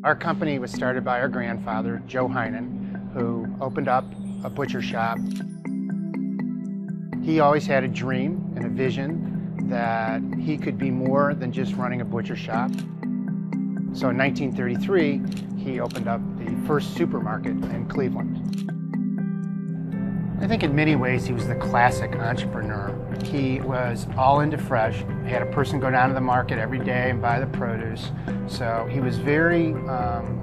Our company was started by our grandfather, Joe Heinen, who opened up a butcher shop. He always had a dream and a vision that he could be more than just running a butcher shop. So in 1933, he opened up the first supermarket in Cleveland. I think in many ways he was the classic entrepreneur. He was all into fresh, had a person go down to the market every day and buy the produce. So he was very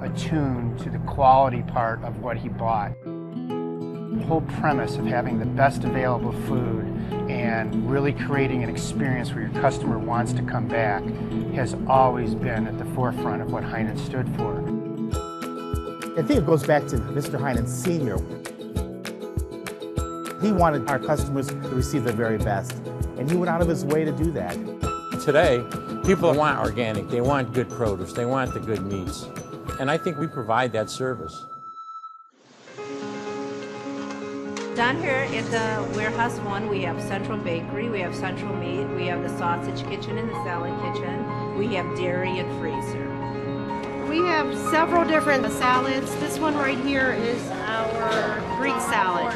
attuned to the quality part of what he bought. The whole premise of having the best available food and really creating an experience where your customer wants to come back has always been at the forefront of what Heinen stood for. I think it goes back to Mr. Heinen Sr. He wanted our customers to receive the very best, and he went out of his way to do that. Today, people want organic, they want good produce, they want the good meats, and I think we provide that service. Down here at the Warehouse 1, we have Central Bakery, we have Central Meat, we have the Sausage Kitchen and the Salad Kitchen, we have dairy and freezer. We have several different salads. This one right here is our Greek salad.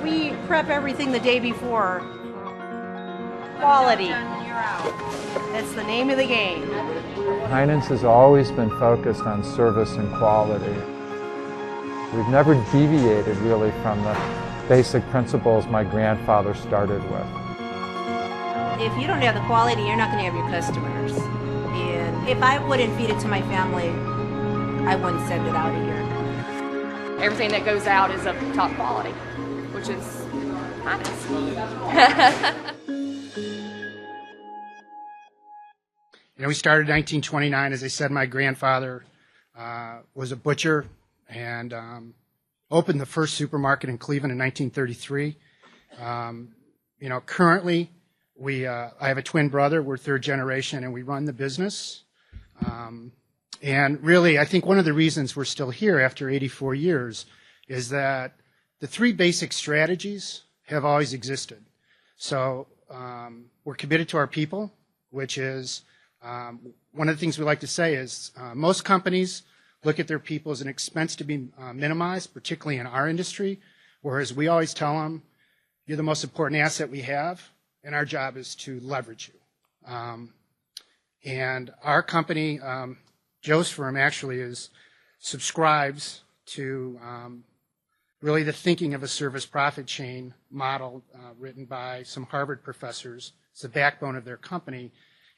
We prep everything the day before. Quality. That's the name of the game. Heinen's has always been focused on service and quality. We've never deviated really from the basic principles my grandfather started with. If you don't have the quality, you're not going to have your customers. And if I wouldn't feed it to my family, I wouldn't send it out of here. Everything that goes out is of top quality, which is nice. We started in 1929. As I said, my grandfather was a butcher and opened the first supermarket in Cleveland in 1933. Currently, I have a twin brother. We're third generation, and we run the business. And really, I think one of the reasons we're still here after 84 years is that the three basic strategies have always existed. So we're committed to our people, which is one of the things we like to say is most companies look at their people as an expense to be minimized, particularly in our industry, whereas we always tell them, you're the most important asset we have, and our job is to leverage you. And our company, Joe's firm, actually subscribes to really the thinking of a service profit chain model written by some Harvard professors. It's the backbone of their company.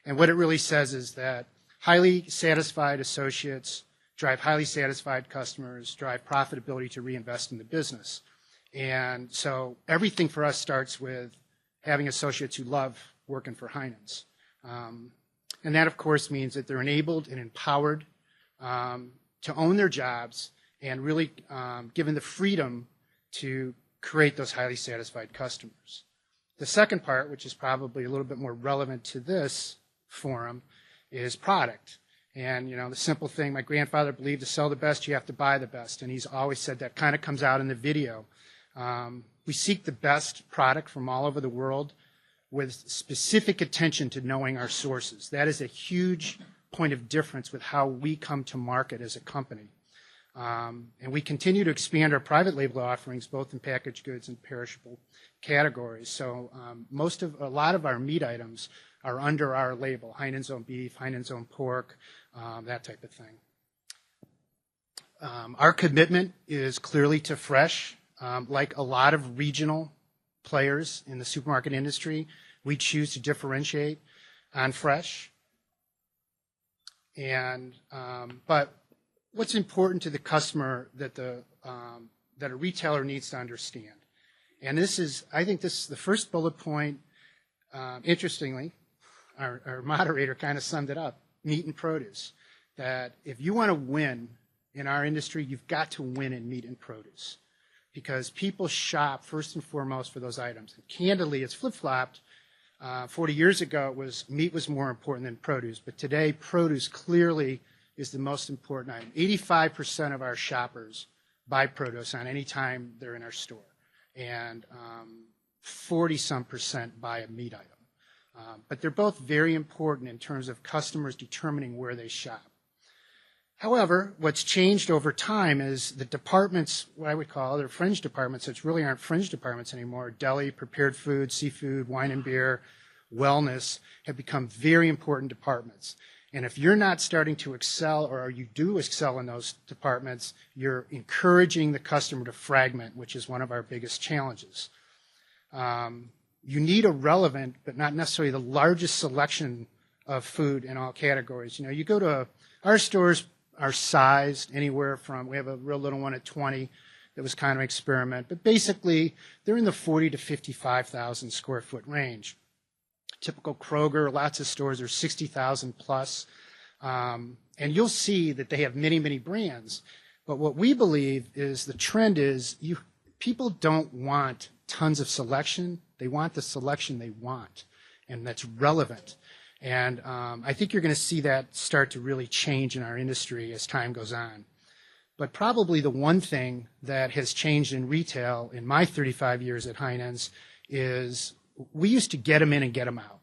And what it really says is that highly satisfied associates drive highly satisfied customers, drive profitability to reinvest in the business. And so everything for us starts with having associates who love working for Heinen's. And that, of course, means that they're enabled and empowered to own their jobs and really given the freedom to create those highly satisfied customers. The second part, which is probably a little bit more relevant to this forum, is product. And, the simple thing, my grandfather believed to sell the best, you have to buy the best. And he's always said that kind of comes out in the video. We seek the best product from all over the world with specific attention to knowing our sources. That is a huge point of difference with how we come to market as a company. And we continue to expand our private label offerings, both in packaged goods and perishable categories. So a lot of our meat items are under our label, Heinen's Own Beef, Heinen's Own Pork, that type of thing. Our commitment is clearly to fresh. Like a lot of regional players in the supermarket industry, we choose to differentiate on fresh. And but what's important to the customer that that a retailer needs to understand, and I think this is the first bullet point. Interestingly, our moderator kind of summed it up: meat and produce. That if you want to win in our industry, you've got to win in meat and produce, because people shop first and foremost for those items. And candidly, it's flip-flopped. 40 years ago, meat was more important than produce, but today produce clearly is the most important item. 85% of our shoppers buy produce on any time they're in our store, and 40-some% buy a meat item. But they're both very important in terms of customers determining where they shop. However, what's changed over time is the departments, what I would call their fringe departments, which really aren't fringe departments anymore, deli, prepared food, seafood, wine and beer, wellness, have become very important departments. And if you're not starting to excel, or you do excel in those departments, you're encouraging the customer to fragment, which is one of our biggest challenges. You need a relevant, but not necessarily the largest selection of food in all categories. You know, you go to our stores are sized anywhere from, we have a real little one at 20 that was kind of an experiment, but basically they're in the 40 to 55,000 square foot range. Typical Kroger, lots of stores are 60,000 plus, and you'll see that they have many, many brands. But what we believe is the trend is people don't want tons of selection. They want the selection they want, and that's relevant. And I think you're going to see that start to really change in our industry as time goes on. But probably the one thing that has changed in retail in my 35 years at Heinen's is we used to get them in and get them out.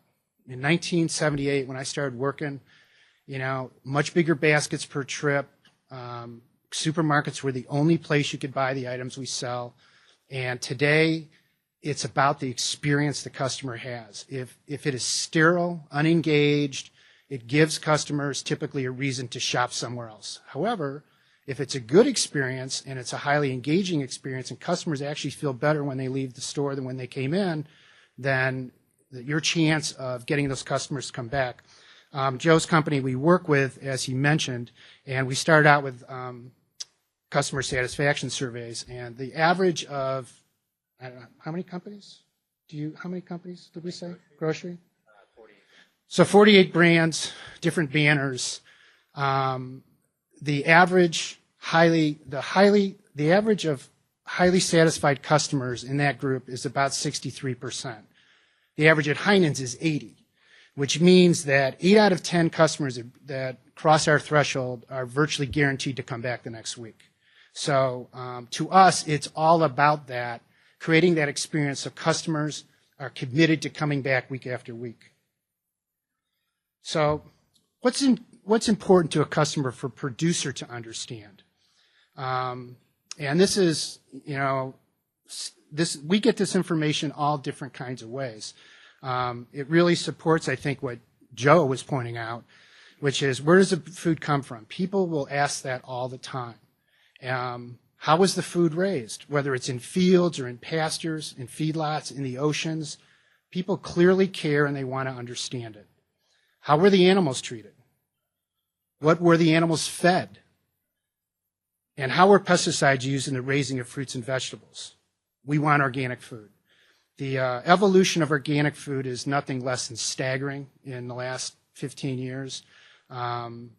In 1978, when I started working, you know, much bigger baskets per trip. Supermarkets were the only place you could buy the items we sell. And today, it's about the experience the customer has. If it is sterile, unengaged, it gives customers typically a reason to shop somewhere else. However, if it's a good experience and it's a highly engaging experience and customers actually feel better when they leave the store than when they came in, then your chance of getting those customers to come back. Joe's company we work with, as he mentioned, and we started out with customer satisfaction surveys, and the average of, I don't know, how many companies? How many companies did we say? Grocery? 48. So 48 brands, different banners. The average of highly satisfied customers in that group is about 63%. The average at Heinen's is 80, which means that 8 out of 10 customers that cross our threshold are virtually guaranteed to come back the next week. So to us, it's all about that, creating that experience so customers are committed to coming back week after week. So what's important to a customer for a producer to understand? And this is, you know, we get this information all different kinds of ways. It really supports, I think, what Joe was pointing out, which is, where does the food come from? People will ask that all the time. How was the food raised? Whether it's in fields or in pastures, in feedlots, in the oceans, people clearly care and they want to understand it. How were the animals treated? What were the animals fed? And how were pesticides used in the raising of fruits and vegetables? We want organic food. The evolution of organic food is nothing less than staggering in the last 15 years.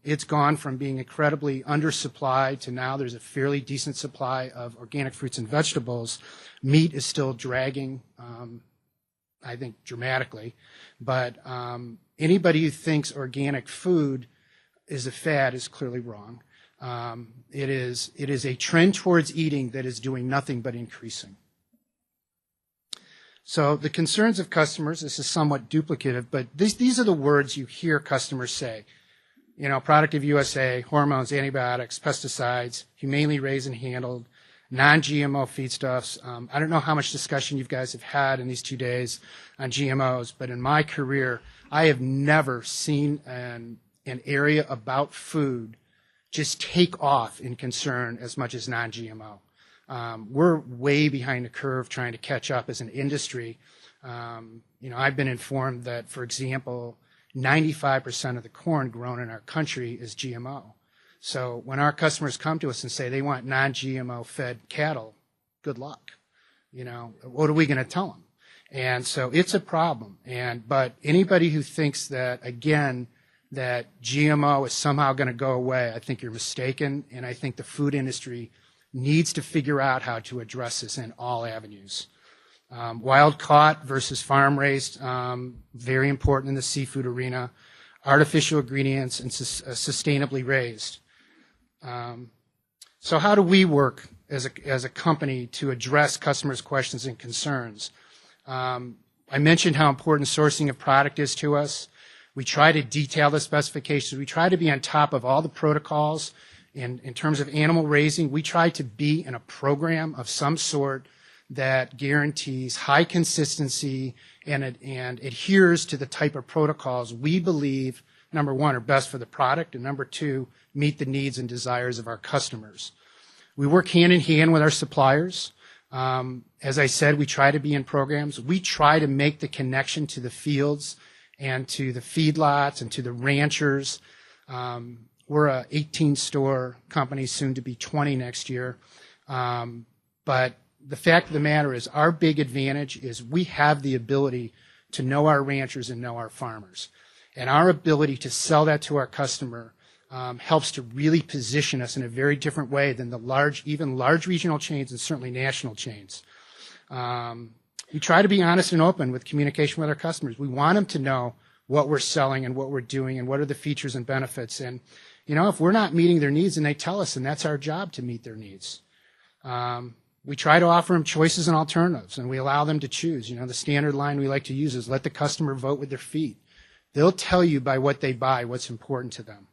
It's gone from being incredibly undersupplied to now there's a fairly decent supply of organic fruits and vegetables. Meat is still dragging, I think, dramatically. But anybody who thinks organic food is a fad is clearly wrong. It is a trend towards eating that is doing nothing but increasing. So the concerns of customers, this is somewhat duplicative, but these are the words you hear customers say. You know, product of USA, hormones, antibiotics, pesticides, humanely raised and handled, non-GMO feedstuffs. I don't know how much discussion you guys have had in these 2 days on GMOs, but in my career, I have never seen an area about food just take off in concern as much as non-GMO. We're way behind the curve trying to catch up as an industry. You know, I've been informed that, for example, 95% of the corn grown in our country is GMO. So when our customers come to us and say they want non-GMO fed cattle, good luck. You know, what are we going to tell them? And so it's a problem. But anybody who thinks that, again, that GMO is somehow going to go away, I think you're mistaken. And I think the food industry needs to figure out how to address this in all avenues. Wild caught versus farm raised, very important in the seafood arena. Artificial ingredients and sustainably raised. So how do we work as a company to address customers' questions and concerns? I mentioned how important sourcing of product is to us. We try to detail the specifications. We try to be on top of all the protocols In terms of animal raising, we try to be in a program of some sort that guarantees high consistency and adheres to the type of protocols we believe, number one, are best for the product, and number two, meet the needs and desires of our customers. We work hand in hand with our suppliers. As I said, we try to be in programs. We try to make the connection to the fields and to the feedlots and to the ranchers. We're a 18-store company, soon to be 20 next year. But the fact of the matter is our big advantage is we have the ability to know our ranchers and know our farmers. And our ability to sell that to our customer helps to really position us in a very different way than even large regional chains and certainly national chains. We try to be honest and open with communication with our customers. We want them to know what we're selling and what we're doing and what are the features and benefits. And, you know, if we're not meeting their needs and they tell us, and that's our job to meet their needs. We try to offer them choices and alternatives, and we allow them to choose. You know, the standard line we like to use is let the customer vote with their feet. They'll tell you by what they buy what's important to them.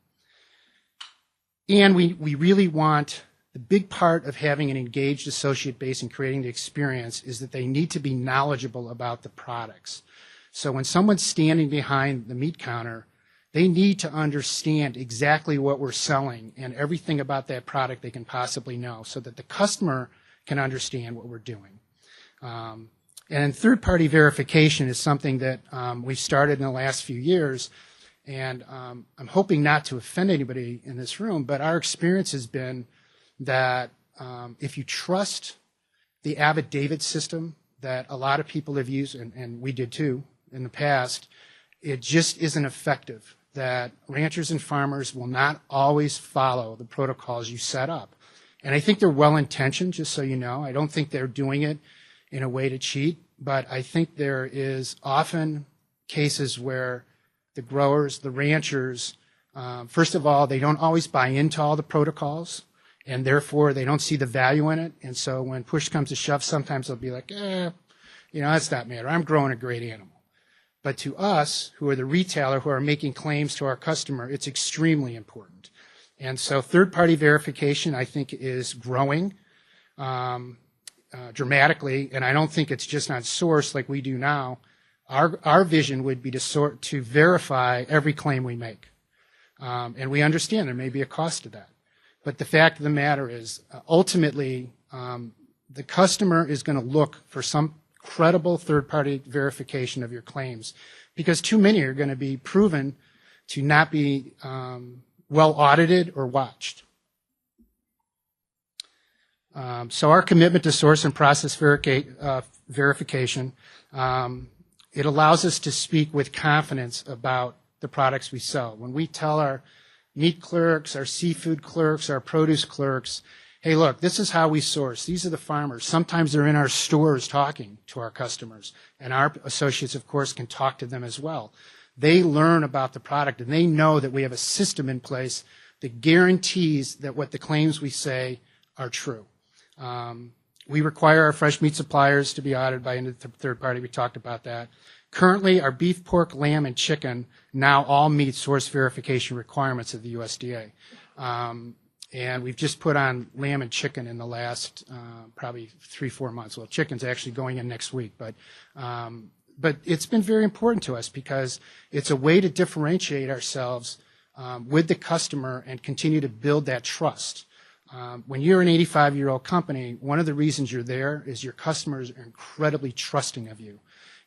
And we really want, the big part of having an engaged associate base and creating the experience is that they need to be knowledgeable about the products. So when someone's standing behind the meat counter, they need to understand exactly what we're selling and everything about that product they can possibly know so that the customer can understand what we're doing. And third-party verification is something that we've started in the last few years. And I'm hoping not to offend anybody in this room, but our experience has been that if you trust the Avid-David system that a lot of people have used, and we did too in the past, it just isn't effective. That ranchers and farmers will not always follow the protocols you set up. And I think they're well-intentioned, just so you know. I don't think they're doing it in a way to cheat, but I think there is often cases where the growers, the ranchers, first of all, they don't always buy into all the protocols, and therefore they don't see the value in it. And so when push comes to shove, sometimes they'll be like, you know, that's not matter. I'm growing a great animal. But to us, who are the retailer, who are making claims to our customer, it's extremely important. And so third-party verification, I think, is growing dramatically, and I don't think it's just on source like we do now. Our vision would be to verify every claim we make. And we understand there may be a cost to that. But the fact of the matter is, ultimately, the customer is going to look for some credible third-party verification of your claims, because too many are going to be proven to not be well audited or watched. So our commitment to source and process verification, it allows us to speak with confidence about the products we sell. When we tell our meat clerks, our seafood clerks, our produce clerks, hey, look, this is how we source. These are the farmers. Sometimes they're in our stores talking to our customers, and our associates, of course, can talk to them as well. They learn about the product, and they know that we have a system in place that guarantees that what the claims we say are true. We require our fresh meat suppliers to be audited by a third party. We talked about that. Currently, our beef, pork, lamb, and chicken now all meet source verification requirements of the USDA. And we've just put on lamb and chicken in the last probably 3-4 months. Well, chicken's actually going in next week, but it's been very important to us because it's a way to differentiate ourselves with the customer and continue to build that trust. When you're an 85-year-old company, one of the reasons you're there is your customers are incredibly trusting of you.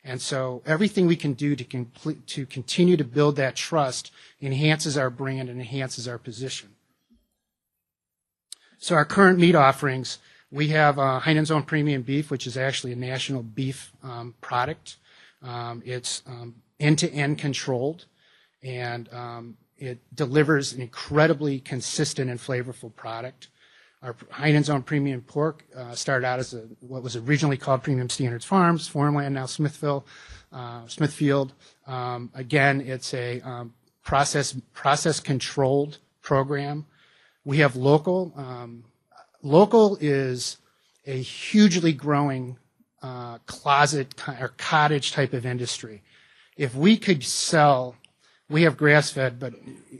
And so everything we can do to continue to build that trust enhances our brand and enhances our position. So our current meat offerings, we have Heinen's Own Premium Beef, which is actually a national beef product. It's end-to-end controlled, and it delivers an incredibly consistent and flavorful product. Our Heinen's Own Premium Pork started out as what was originally called Premium Standards Farms, Farmland, now Smithfield. Again, it's a process-controlled program. We have local. Local is a hugely growing closet or cottage type of industry. If we could sell we have grass-fed, but,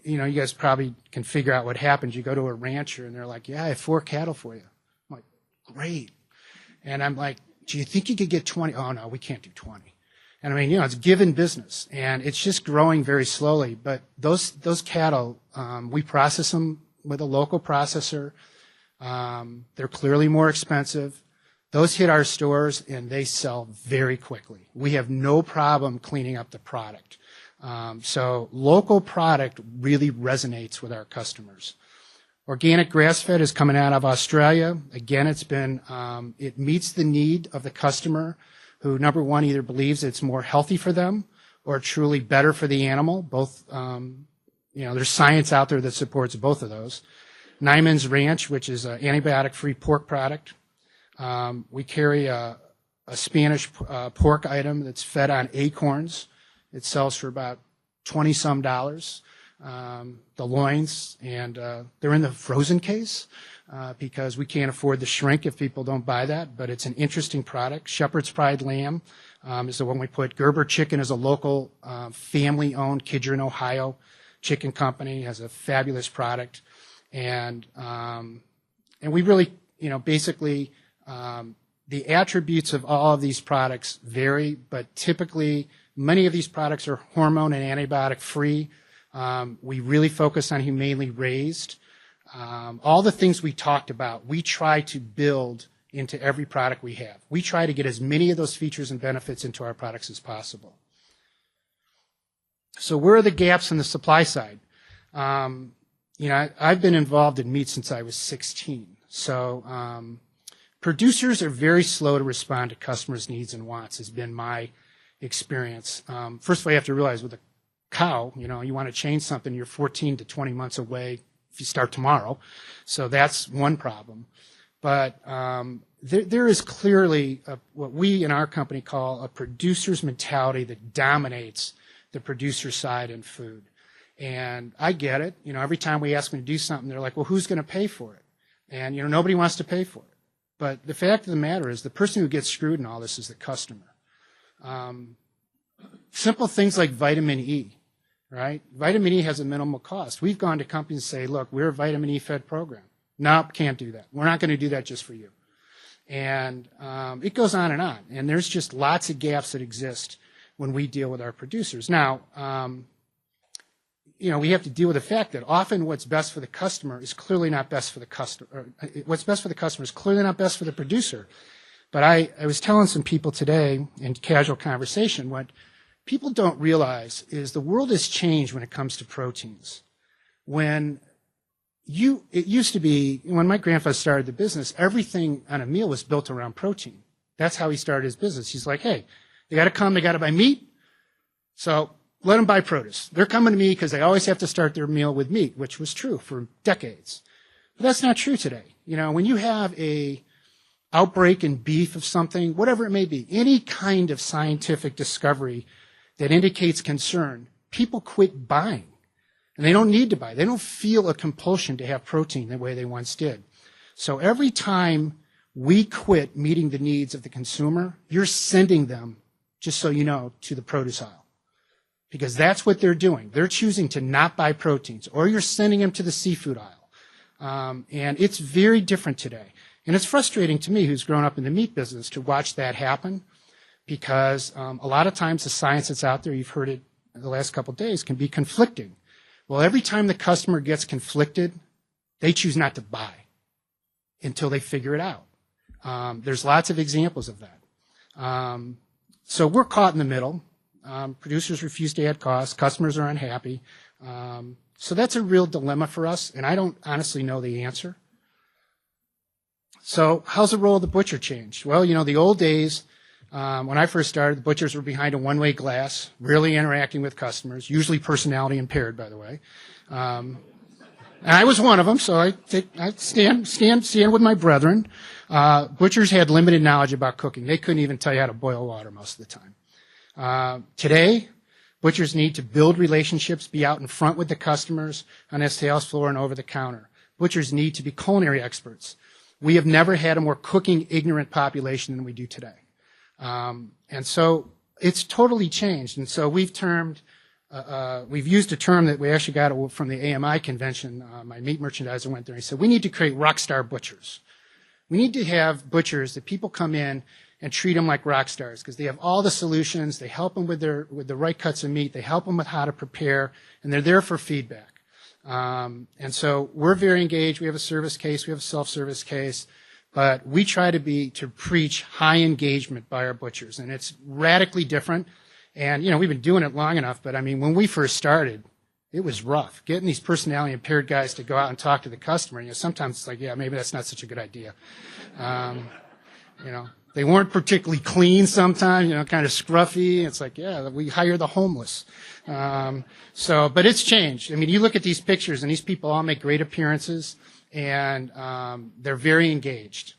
you know, you guys probably can figure out what happens. You go to a rancher, and they're like, yeah, I have 4 cattle for you. I'm like, great. And I'm like, do you think you could get 20? Oh, no, we can't do 20. And I mean, you know, it's given business, and it's just growing very slowly. But those cattle, we process them with a local processor. They're clearly more expensive. Those hit our stores, and they sell very quickly. We have no problem cleaning up the product. So local product really resonates with our customers. Organic grass-fed is coming out of Australia. Again, it's been, it meets the need of the customer who, number one, either believes it's more healthy for them or truly better for the animal. Both, you know, there's science out there that supports both of those. Nyman's Ranch, which is an antibiotic-free pork product. We carry a Spanish pork item that's fed on acorns. It sells for about $20-some. The loins, and they're in the frozen case because we can't afford the shrink if people don't buy that, but it's an interesting product. Shepherd's Pride lamb is the one we put. Gerber Chicken is a local family-owned Kidron, Ohio chicken company, has a fabulous product. And we really, you know, basically the attributes of all of these products vary, but typically many of these products are hormone and antibiotic-free. We really focus on humanely raised. All the things we talked about, we try to build into every product we have. We try to get as many of those features and benefits into our products as possible. So where are the gaps in the supply side? You know, I've been involved in meat since I was 16. So producers are very slow to respond to customers' needs and wants, has been my experience. First of all, you have to realize with a cow, you know, you want to change something, you're 14 to 20 months away if you start tomorrow. So that's one problem. But there is clearly what we in our company call a producer's mentality that dominates the producer side in food. And I get it. You know, every time we ask them to do something, they're like, well, who's going to pay for it? And, you know, nobody wants to pay for it. But the fact of the matter is the person who gets screwed in all this is the customer. Simple things like vitamin E. Right? Vitamin E has a minimal cost. We've gone to companies and say, look, we're a vitamin E fed program. Nope, can't do that. We're not going to do that just for you. And it goes on. And there's just lots of gaps that exist when we deal with our producers. Now, you know, we have to deal with the fact that often what's best for the customer is clearly not best for the customer. What's best for the customer is clearly not best for the producer. But I was telling some people today in casual conversation what people don't realize is the world has changed when it comes to proteins. It used to be, when my grandfather started the business, everything on a meal was built around protein. That's how he started his business. He's like, hey, they got to come, they got to buy meat, so let them buy produce. They're coming to me because they always have to start their meal with meat, which was true for decades. But that's not true today. You know, when you have a outbreak in beef of something, whatever it may be, any kind of scientific discovery that indicates concern, people quit buying. And they don't need to buy. They don't feel a compulsion to have protein the way they once did. So every time we quit meeting the needs of the consumer, you're sending them, just so you know, to the produce aisle. Because that's what they're doing. They're choosing to not buy proteins. Or you're sending them to the seafood aisle. And it's very different today. And it's frustrating to me, who's grown up in the meat business, to watch that happen. Because a lot of times the science that's out there, you've heard it the last couple of days, can be conflicting. Well, every time the customer gets conflicted, they choose not to buy until they figure it out. There's lots of examples of that. So we're caught in the middle. Producers refuse to add costs. Customers are unhappy. So that's a real dilemma for us, and I don't honestly know the answer. So how's the role of the butcher changed? Well, you know, the old days, when I first started, the butchers were behind a one-way glass, rarely interacting with customers, usually personality impaired, by the way. And I was one of them, so I stand with my brethren. Butchers had limited knowledge about cooking. They couldn't even tell you how to boil water most of the time. Today, butchers need to build relationships, be out in front with the customers on the sales floor and over the counter. Butchers need to be culinary experts. We have never had a more cooking ignorant population than we do today. And so it's totally changed. And so we've termed we've used a term that we actually got from the AMI convention. My meat merchandiser went there and he said, we need to create rock star butchers. We need to have butchers that people come in and treat them like rock stars because they have all the solutions. They help them with the right cuts of meat. They help them with how to prepare, and they're there for feedback. And so we're very engaged. We have a service case. We have a self-service case. But we try to preach high engagement by our butchers, and it's radically different. And, we've been doing it long enough, but I mean, when we first started, it was rough. Getting these personality impaired guys to go out and talk to the customer, sometimes it's like, yeah, maybe that's not such a good idea. They weren't particularly clean sometimes, kind of scruffy. It's like, yeah, we hire the homeless. But it's changed. I mean, you look at these pictures, and these people all make great appearances, and they're very engaged.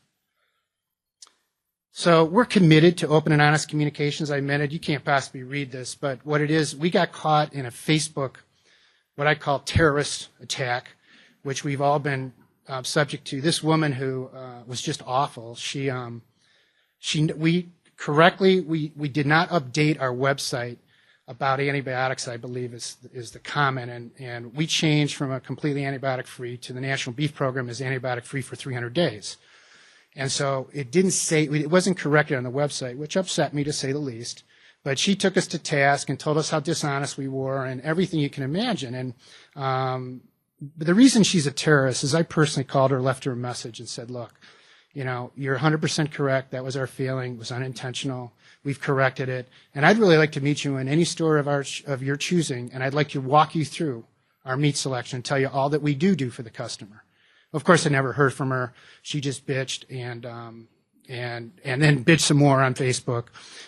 So we're committed to open and honest communications. I meant it. You can't possibly read this, but what it is, we got caught in a Facebook, what I call terrorist attack, which we've all been subject to. This woman who was just awful. We did not update our website about antibiotics, I believe is the comment, and we changed from a completely antibiotic-free to the National Beef Program as antibiotic-free for 300 days. And so it wasn't corrected on the website, which upset me to say the least. But she took us to task and told us how dishonest we were and everything you can imagine. And but the reason she's a terrorist is I personally called her, left her a message and said, look, you're 100% correct. That was our feeling. It was unintentional. We've corrected it. And I'd really like to meet you in any store of your choosing, and I'd like to walk you through our meat selection and tell you all that we do for the customer. Of course, I never heard from her. She just bitched and then bitched some more on Facebook.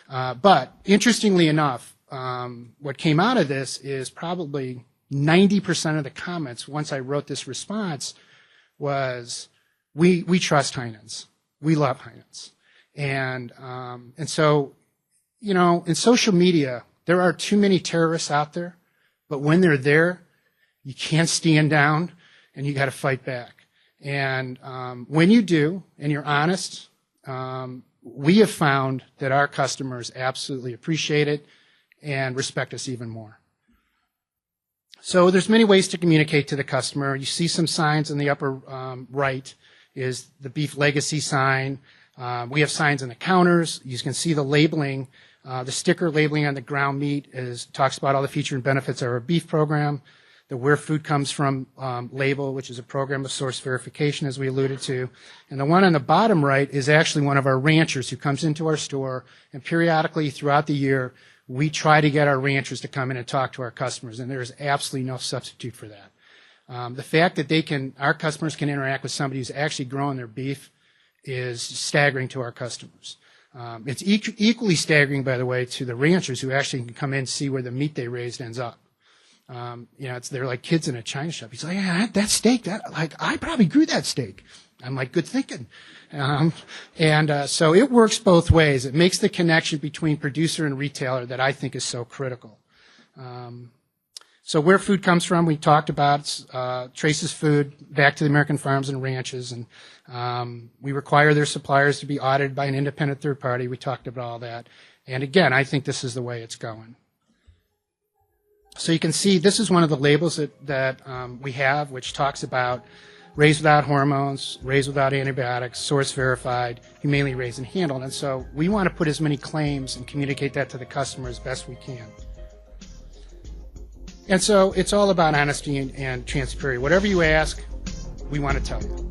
But interestingly enough, what came out of this is probably 90% of the comments once I wrote this response was, we trust Heinen's. We love Heinen's. And so, in social media, there are too many terrorists out there, but when they're there, you can't stand down and you got to fight back. And when you do, and you're honest, we have found that our customers absolutely appreciate it and respect us even more. So there's many ways to communicate to the customer. You see some signs in the upper right is the beef legacy sign. We have signs on the counters. You can see the labeling. The sticker labeling on the ground meat talks about all the features and benefits of our beef program. The Where Food Comes From label, which is a program of source verification, as we alluded to. And the one on the bottom right is actually one of our ranchers who comes into our store, and periodically throughout the year, we try to get our ranchers to come in and talk to our customers, and there's absolutely no substitute for that. The fact that our customers can interact with somebody who's actually growing their beef is staggering to our customers. It's equally staggering, by the way, to the ranchers who actually can come in and see where the meat they raised ends up. They're like kids in a china shop. He's like, yeah, that steak, I probably grew that steak. I'm like, good thinking. So it works both ways. It makes the connection between producer and retailer that I think is so critical. So where food comes from, we talked about, traces food back to the American farms and ranches, and we require their suppliers to be audited by an independent third party. We talked about all that. And again, I think this is the way it's going. So you can see this is one of the labels that we have, which talks about raised without hormones, raised without antibiotics, source verified, humanely raised and handled. And so we want to put as many claims and communicate that to the customer as best we can. And so it's all about honesty and transparency. Whatever you ask, we want to tell you.